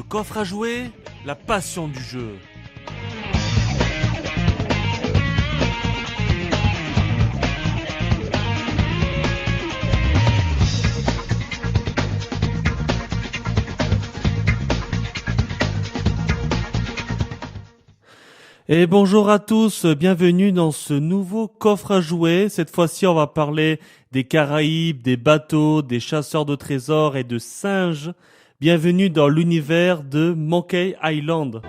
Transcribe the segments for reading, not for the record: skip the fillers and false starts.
coffre à jouer, la passion du jeu. Et bonjour à tous, bienvenue dans ce nouveau coffre à jouer. Cette fois-ci, on va parler des Caraïbes, des bateaux, des chasseurs de trésors et de singes. Bienvenue dans l'univers de Monkey Island.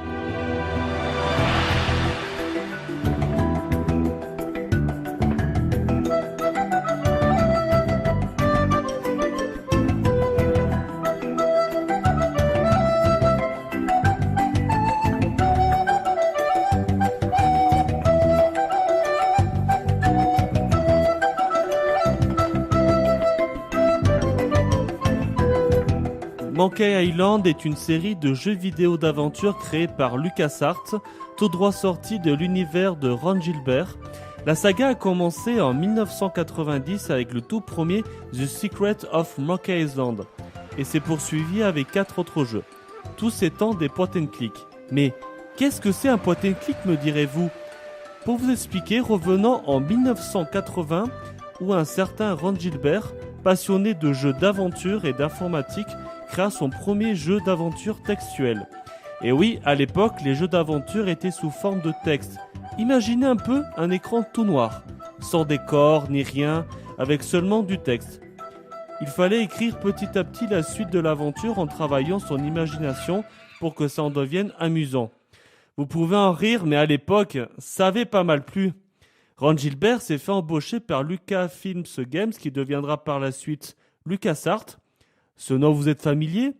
Monkey Island est une série de jeux vidéo d'aventure créée par LucasArts, tout droit sorti de l'univers de Ron Gilbert. La saga a commencé en 1990 avec le tout premier The Secret of Monkey Island et s'est poursuivi avec 4 autres jeux, tous étant des point and click. Mais qu'est-ce que c'est un point and click, me direz-vous? Pour vous expliquer, revenons en 1980 où un certain Ron Gilbert, passionné de jeux d'aventure et d'informatique, créa son premier jeu d'aventure textuel. Et oui, à l'époque, les jeux d'aventure étaient sous forme de texte. Imaginez un peu un écran tout noir, sans décor ni rien, avec seulement du texte. Il fallait écrire petit à petit la suite de l'aventure en travaillant son imagination pour que ça en devienne amusant. Vous pouvez en rire, mais à l'époque, ça avait pas mal plu. Ron Gilbert s'est fait embaucher par Lucasfilm Games, qui deviendra par la suite LucasArts. Ce nom vous êtes familier?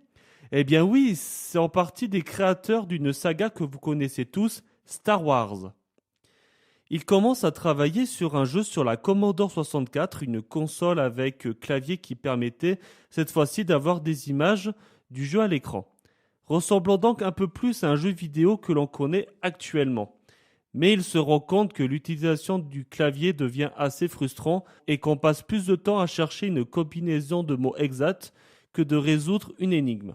Eh bien oui, c'est en partie des créateurs d'une saga que vous connaissez tous, Star Wars. Il commence à travailler sur un jeu sur la Commodore 64, une console avec clavier qui permettait cette fois-ci d'avoir des images du jeu à l'écran, ressemblant donc un peu plus à un jeu vidéo que l'on connaît actuellement. Mais il se rend compte que l'utilisation du clavier devient assez frustrant et qu'on passe plus de temps à chercher une combinaison de mots exacts que de résoudre une énigme.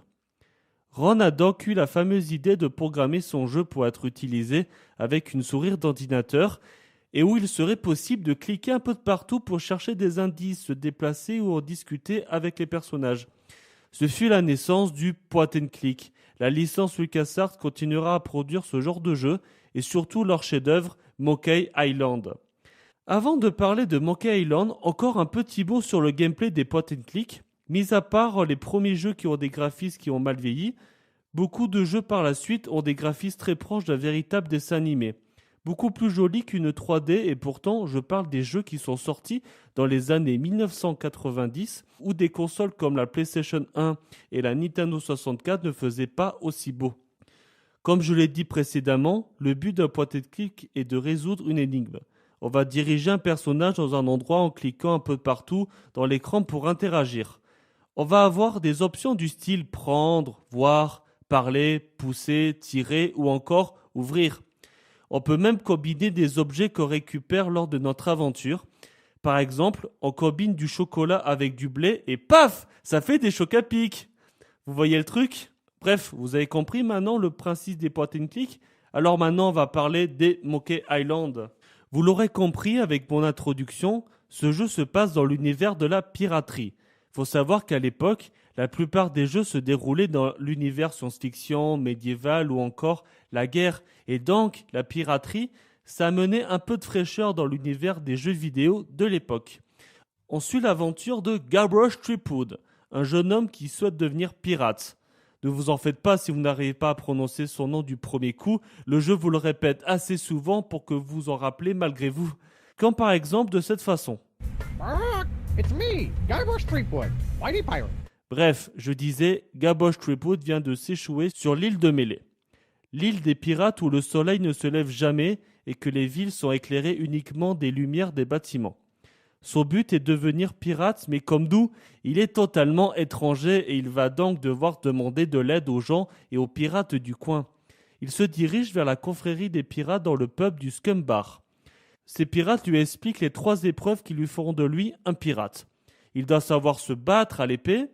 Ron a donc eu la fameuse idée de programmer son jeu pour être utilisé avec une souris d'ordinateur et où il serait possible de cliquer un peu de partout pour chercher des indices, se déplacer ou en discuter avec les personnages. Ce fut la naissance du point and click. La licence LucasArts continuera à produire ce genre de jeu et surtout leur chef-d'œuvre Monkey Island. Avant de parler de Monkey Island, encore un petit mot sur le gameplay des point and click. Mis à part les premiers jeux qui ont des graphismes qui ont mal vieilli, beaucoup de jeux par la suite ont des graphismes très proches d'un véritable dessin animé. Beaucoup plus jolis qu'une 3D et pourtant je parle des jeux qui sont sortis dans les années 1990 où des consoles comme la PlayStation 1 et la Nintendo 64 ne faisaient pas aussi beau. Comme je l'ai dit précédemment, le but d'un point and click est de résoudre une énigme. On va diriger un personnage dans un endroit en cliquant un peu partout dans l'écran pour interagir. On va avoir des options du style prendre, voir, parler, pousser, tirer ou encore ouvrir. On peut même combiner des objets qu'on récupère lors de notre aventure. Par exemple, on combine du chocolat avec du blé et paf, ça fait des chocs à pic. Vous voyez le truc? Bref, vous avez compris maintenant le principe des point and click. Alors maintenant, on va parler des Monkey Island. Vous l'aurez compris avec mon introduction, ce jeu se passe dans l'univers de la piraterie. Faut savoir qu'à l'époque, la plupart des jeux se déroulaient dans l'univers science-fiction, médiéval ou encore la guerre. Et donc, la piraterie, ça amenait un peu de fraîcheur dans l'univers des jeux vidéo de l'époque. On suit l'aventure de Guybrush Threepwood, un jeune homme qui souhaite devenir pirate. Ne vous en faites pas si vous n'arrivez pas à prononcer son nom du premier coup, le jeu vous le répète assez souvent pour que vous en rappelez malgré vous. Comme par exemple de cette façon. It's me, Guybrush Threepwood, Whitey Pirate. Bref, je disais, Guybrush Threepwood vient de s'échouer sur l'île de Melee. L'île des pirates où le soleil ne se lève jamais et que les villes sont éclairées uniquement des lumières des bâtiments. Son but est de devenir pirate, mais comme nous, il est totalement étranger et il va donc devoir demander de l'aide aux gens et aux pirates du coin. Il se dirige vers la confrérie des pirates dans le pub du Scum Bar. Ces pirates lui expliquent les 3 épreuves qui lui feront de lui un pirate. Il doit savoir se battre à l'épée,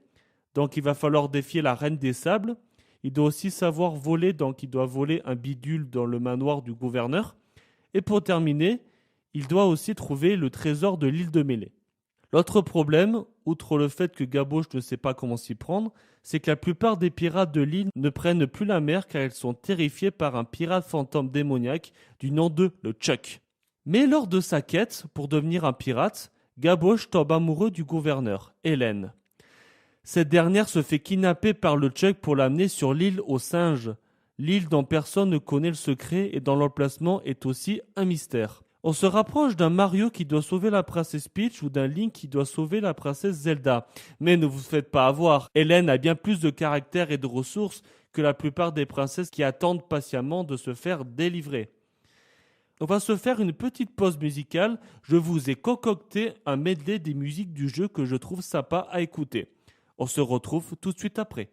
donc il va falloir défier la Reine des Sables. Il doit aussi savoir voler, donc il doit voler un bidule dans le manoir du gouverneur. Et pour terminer, il doit aussi trouver le trésor de l'île de Mêlée. L'autre problème, outre le fait que Gabauche ne sait pas comment s'y prendre, c'est que la plupart des pirates de l'île ne prennent plus la mer car ils sont terrifiés par un pirate fantôme démoniaque du nom de le Chuck. Mais lors de sa quête pour devenir un pirate, Gabauche tombe amoureux du gouverneur, Hélène. Cette dernière se fait kidnapper par le Chuck pour l'amener sur l'île aux singes, l'île dont personne ne connaît le secret et dont l'emplacement est aussi un mystère. On se rapproche d'un Mario qui doit sauver la princesse Peach ou d'un Link qui doit sauver la princesse Zelda. Mais ne vous faites pas avoir, Hélène a bien plus de caractère et de ressources que la plupart des princesses qui attendent patiemment de se faire délivrer. On va se faire une petite pause musicale. Je vous ai concocté un medley des musiques du jeu que je trouve sympa à écouter. On se retrouve tout de suite après.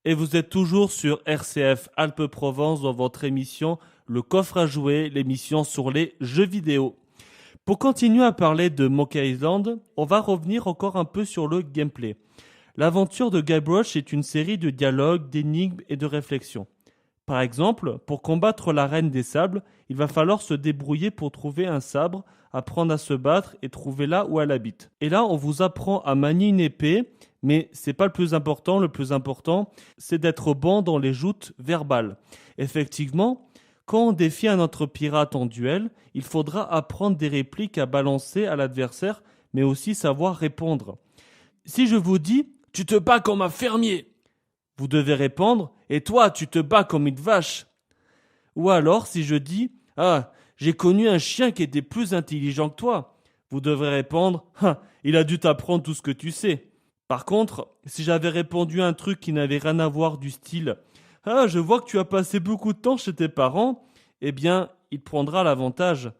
Et vous êtes toujours sur RCF Alpes-Provence dans votre émission Le Coffre à Jouer, l'émission sur les jeux vidéo. Pour continuer à parler de Monkey Island, on va revenir encore un peu sur le gameplay. L'aventure de Guybrush est une série de dialogues, d'énigmes et de réflexions. Par exemple, pour combattre la Reine des Sables, il va falloir se débrouiller pour trouver un sabre, apprendre à se battre et trouver là où elle habite. Et là, on vous apprend à manier une épée, mais c'est pas le plus important. Le plus important, c'est d'être bon dans les joutes verbales. Effectivement, quand on défie un autre pirate en duel, il faudra apprendre des répliques à balancer à l'adversaire, mais aussi savoir répondre. Si je vous dis « Tu te bats comme un fermier », vous devez répondre « Et toi, tu te bats comme une vache ». Ou alors, si je dis « Ah, j'ai connu un chien qui était plus intelligent que toi », vous devrez répondre « Ah, il a dû t'apprendre tout ce que tu sais ». Par contre, si j'avais répondu un truc qui n'avait rien à voir du style « Ah, je vois que tu as passé beaucoup de temps chez tes parents », eh bien, il prendra l'avantage.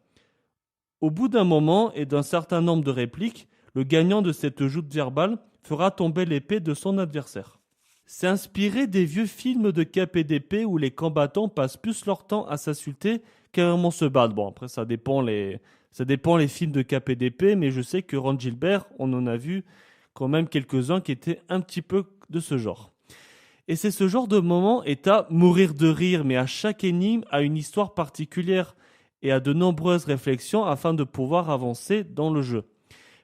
Au bout d'un moment et d'un certain nombre de répliques, le gagnant de cette joute verbale fera tomber l'épée de son adversaire. C'est inspiré des vieux films de KPDP où les combattants passent plus leur temps à s'insulter qu'à vraiment se battre. Bon, après, ça dépend les films de KPDP, mais je sais que Ron Gilbert, on en a vu quand même quelques-uns qui étaient un petit peu de ce genre. Et c'est ce genre de moment est à mourir de rire, mais à chaque énigme a une histoire particulière et à de nombreuses réflexions afin de pouvoir avancer dans le jeu.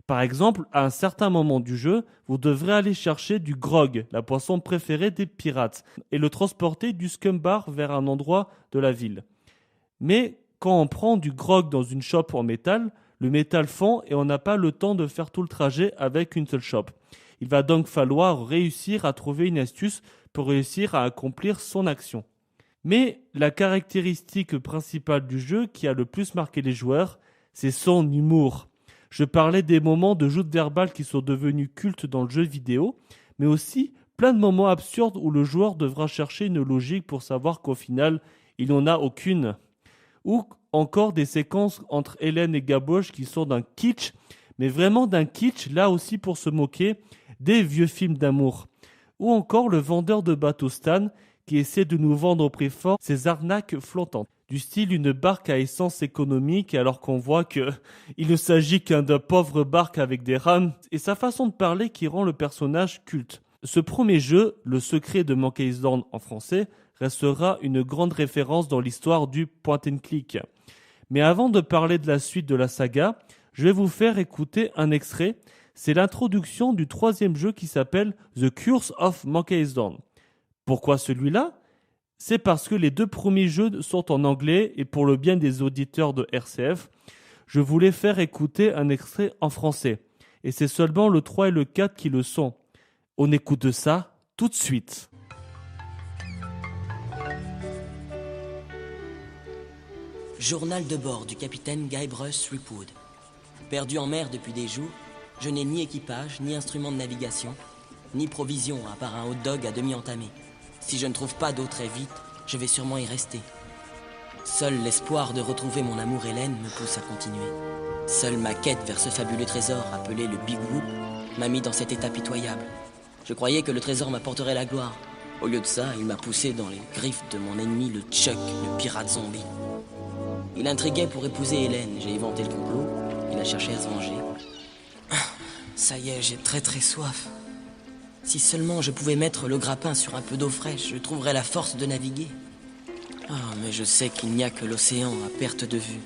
Par exemple, à un certain moment du jeu, vous devrez aller chercher du grog, la boisson préférée des pirates, et le transporter du scum bar vers un endroit de la ville. Mais quand on prend du grog dans une chope en métal, le métal fond et on n'a pas le temps de faire tout le trajet avec une seule chope. Il va donc falloir réussir à trouver une astuce pour réussir à accomplir son action. Mais la caractéristique principale du jeu qui a le plus marqué les joueurs, c'est son humour. Je parlais des moments de joute verbale qui sont devenus cultes dans le jeu vidéo, mais aussi plein de moments absurdes où le joueur devra chercher une logique pour savoir qu'au final, il n'en a aucune. Ou encore des séquences entre Hélène et Guybrush qui sont d'un kitsch, mais vraiment d'un kitsch, là aussi pour se moquer des vieux films d'amour. Ou encore le vendeur de bateau Stan qui essaie de nous vendre au prix fort ses arnaques flottantes. Du style une barque à essence économique alors qu'on voit qu'il ne s'agit qu'un de pauvre barque avec des rames et sa façon de parler qui rend le personnage culte. Ce premier jeu, Le secret de Monkey Island en français, restera une grande référence dans l'histoire du point and click. Mais avant de parler de la suite de la saga, je vais vous faire écouter un extrait. C'est l'introduction du troisième jeu qui s'appelle The Curse of Monkey Island. Pourquoi celui-là ? C'est parce que les deux premiers jeux sont en anglais et pour le bien des auditeurs de RCF, je voulais faire écouter un extrait en français. Et c'est seulement le 3 et le 4 qui le sont. On écoute ça tout de suite. Journal de bord du capitaine Guybrush Threepwood. Perdu en mer depuis des jours, je n'ai ni équipage, ni instrument de navigation, ni provision à part un hot dog à demi entamé. Si je ne trouve pas d'eau très vite, je vais sûrement y rester. Seul l'espoir de retrouver mon amour Hélène me pousse à continuer. Seule ma quête vers ce fabuleux trésor appelé le Big Whoop m'a mis dans cet état pitoyable. Je croyais que le trésor m'apporterait la gloire. Au lieu de ça, il m'a poussé dans les griffes de mon ennemi, le Chuck, le pirate zombie. Il intriguait pour épouser Hélène. J'ai inventé le complot. Il a cherché à se venger. Ça y est, j'ai très très soif. Si seulement je pouvais mettre le grappin sur un peu d'eau fraîche, je trouverais la force de naviguer. Mais je sais qu'il n'y a que l'océan à perte de vue.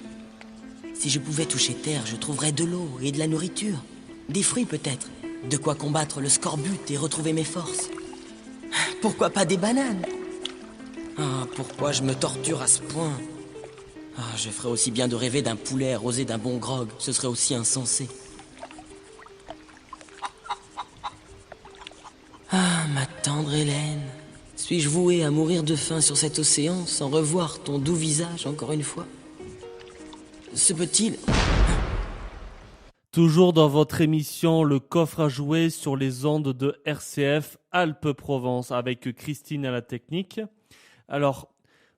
Si je pouvais toucher terre, je trouverais de l'eau et de la nourriture. Des fruits peut-être. De quoi combattre le scorbut et retrouver mes forces. Pourquoi pas des bananes ? Pourquoi je me torture à ce point ? Je ferais aussi bien de rêver d'un poulet arrosé d'un bon grog. Ce serait aussi insensé. Ma tendre Hélène, suis-je voué à mourir de faim sur cet océan sans revoir ton doux visage encore une fois ? Se peut-il... Toujours dans votre émission Le Coffre à Jouer sur les ondes de RCF Alpes-Provence avec Christine à la technique. Alors,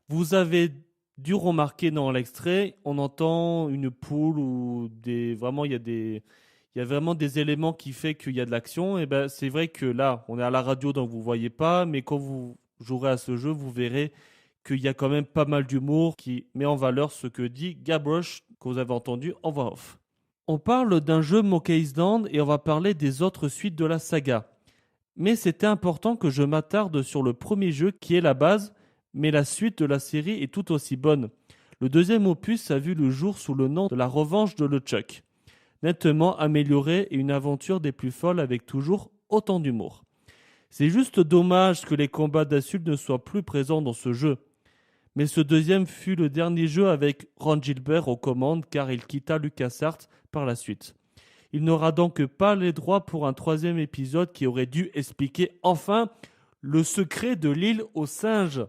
vous avez dû remarquer dans l'extrait, on entend une poule ou des... Vraiment, il il y a vraiment des éléments qui font qu'il y a de l'action. Et ben, c'est vrai que là, on est à la radio, donc vous ne voyez pas, mais quand vous jouerez à ce jeu, vous verrez qu'il y a quand même pas mal d'humour qui met en valeur ce que dit Guybrush, que vous avez entendu en voix off. On parle d'un jeu Monkey Island et on va parler des autres suites de la saga. Mais c'était important que je m'attarde sur le premier jeu qui est la base, mais la suite de la série est tout aussi bonne. Le deuxième opus a vu le jour sous le nom de La Revanche de LeChuck. Nettement amélioré et une aventure des plus folles avec toujours autant d'humour. C'est juste dommage que les combats d'insultes ne soient plus présents dans ce jeu. Mais ce deuxième fut le dernier jeu avec Ron Gilbert aux commandes car il quitta LucasArts par la suite. Il n'aura donc pas les droits pour un troisième épisode qui aurait dû expliquer enfin le secret de l'île aux singes.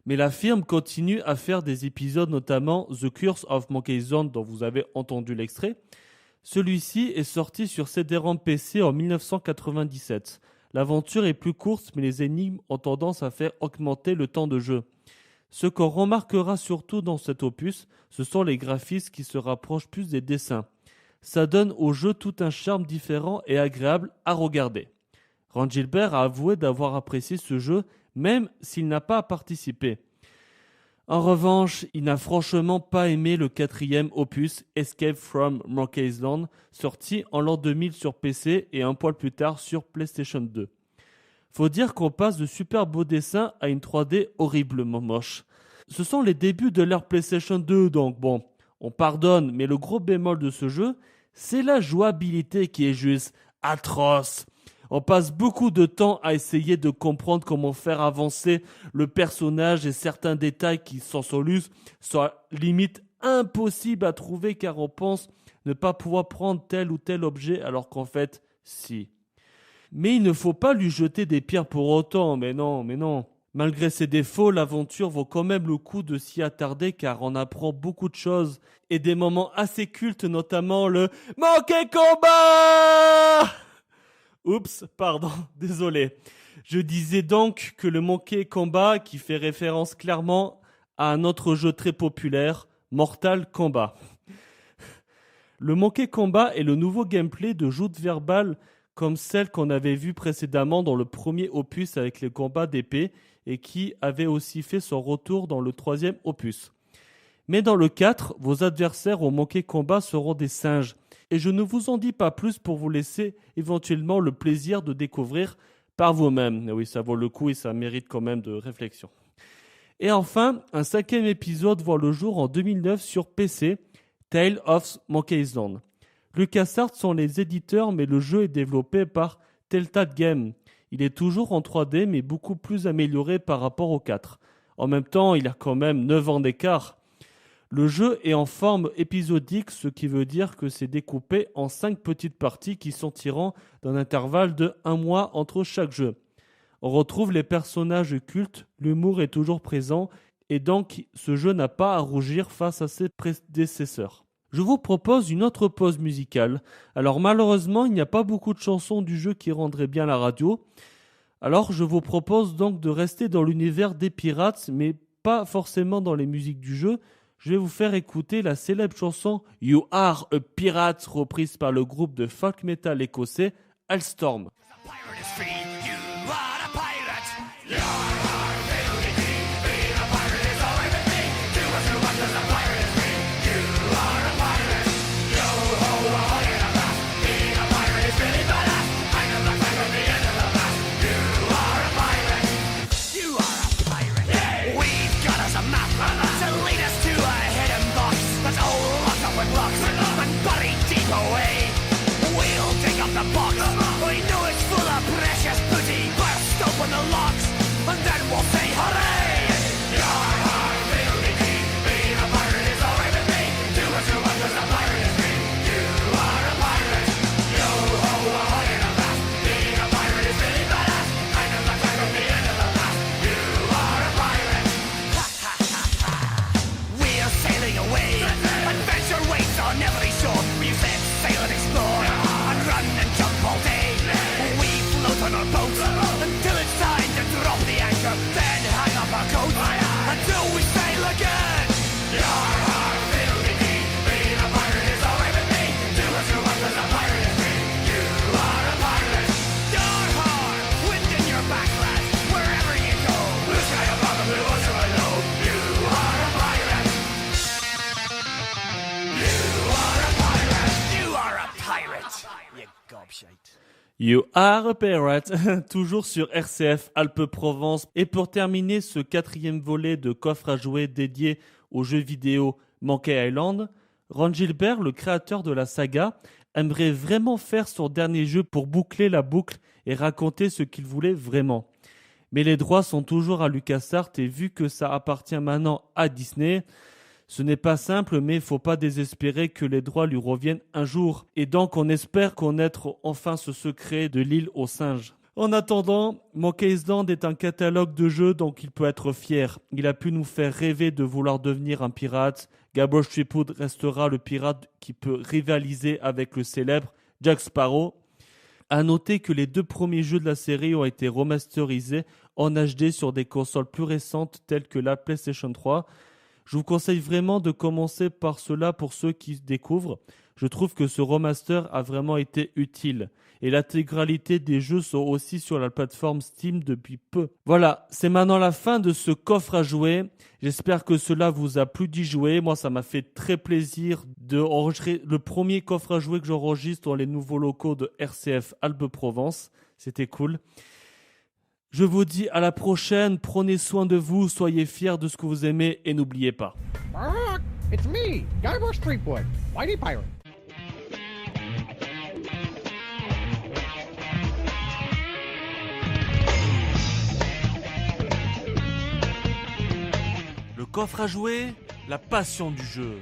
Mais la firme continue à faire des épisodes, notamment The Curse of Monkey Island dont vous avez entendu l'extrait. Celui-ci est sorti sur CD-ROM PC en 1997. L'aventure est plus courte mais les énigmes ont tendance à faire augmenter le temps de jeu. Ce qu'on remarquera surtout dans cet opus, ce sont les graphismes qui se rapprochent plus des dessins. Ça donne au jeu tout un charme différent et agréable à regarder. Ron Gilbert a avoué d'avoir apprécié ce jeu, même s'il n'a pas participé. En revanche, il n'a franchement pas aimé le quatrième opus, Escape from Monkey Island, sorti en l'an 2000 sur PC et un poil plus tard sur PlayStation 2. Faut dire qu'on passe de super beaux dessins à une 3D horriblement moche. Ce sont les débuts de l'ère PlayStation 2, donc bon, on pardonne, mais le gros bémol de ce jeu, c'est la jouabilité qui est juste atroce. On passe beaucoup de temps à essayer de comprendre comment faire avancer le personnage et certains détails qui s'en soluent sont limite impossibles à trouver car on pense ne pas pouvoir prendre tel ou tel objet alors qu'en fait, si. Mais il ne faut pas lui jeter des pierres pour autant, mais non. Malgré ses défauts, l'aventure vaut quand même le coup de s'y attarder car on apprend beaucoup de choses et des moments assez cultes, notamment le Monkey Combat. Oups, pardon, désolé. Je disais donc que le Monkey Combat, qui fait référence clairement à un autre jeu très populaire, Mortal Kombat. Le Monkey Combat est le nouveau gameplay de joute verbale comme celle qu'on avait vue précédemment dans le premier opus avec les combats d'épée et qui avait aussi fait son retour dans le troisième opus. Mais dans le 4, vos adversaires au Monkey Combat seront des singes. Et je ne vous en dis pas plus pour vous laisser éventuellement le plaisir de découvrir par vous-même. Oui, ça vaut le coup et ça mérite quand même de réflexion. Et enfin, un cinquième épisode voit le jour en 2009 sur PC, Tale of Monkey Island. LucasArts sont les éditeurs, mais le jeu est développé par Telltale Games. Il est toujours en 3D, mais beaucoup plus amélioré par rapport au 4. En même temps, il a quand même 9 ans d'écart. Le jeu est en forme épisodique, ce qui veut dire que c'est découpé en 5 petites parties qui sont tirant d'un intervalle de 1 mois entre chaque jeu. On retrouve les personnages cultes, l'humour est toujours présent, et donc ce jeu n'a pas à rougir face à ses prédécesseurs. Je vous propose une autre pause musicale. Alors malheureusement, il n'y a pas beaucoup de chansons du jeu qui rendraient bien la radio. Alors je vous propose donc de rester dans l'univers des pirates, mais pas forcément dans les musiques du jeu. Je vais vous faire écouter la célèbre chanson You Are a Pirate, reprise par le groupe de folk metal écossais Alstorm. We'll dig up the box. We know it's full of precious You are a pirate, toujours sur RCF Alpes-Provence. Et pour terminer ce 4e volet de coffre à jouer dédié aux jeux vidéo Monkey Island, Ron Gilbert, le créateur de la saga, aimerait vraiment faire son dernier jeu pour boucler la boucle et raconter ce qu'il voulait vraiment. Mais les droits sont toujours à LucasArts et vu que ça appartient maintenant à Disney, ce n'est pas simple, mais il ne faut pas désespérer que les droits lui reviennent un jour. Et donc on espère connaître enfin ce secret de l'île aux singes. En attendant, Monkey Island est un catalogue de jeux dont il peut être fier. Il a pu nous faire rêver de vouloir devenir un pirate. Guybrush Threepwood restera le pirate qui peut rivaliser avec le célèbre Jack Sparrow. À noter que les 2 premiers jeux de la série ont été remasterisés en HD sur des consoles plus récentes telles que la PlayStation 3. Je vous conseille vraiment de commencer par cela pour ceux qui découvrent. Je trouve que ce remaster a vraiment été utile. Et l'intégralité des jeux sont aussi sur la plateforme Steam depuis peu. Voilà, c'est maintenant la fin de ce coffre à jouer. J'espère que cela vous a plu d'y jouer. Moi, ça m'a fait très plaisir d'enregistrer le premier coffre à jouer que j'enregistre dans les nouveaux locaux de RCF Alpes-Provence. C'était cool. Je vous dis à la prochaine, prenez soin de vous, soyez fiers de ce que vous aimez et n'oubliez pas. Bark! It's me, Guybrush Threepwood, Whitey Pirate. Le coffre à jouer, la passion du jeu.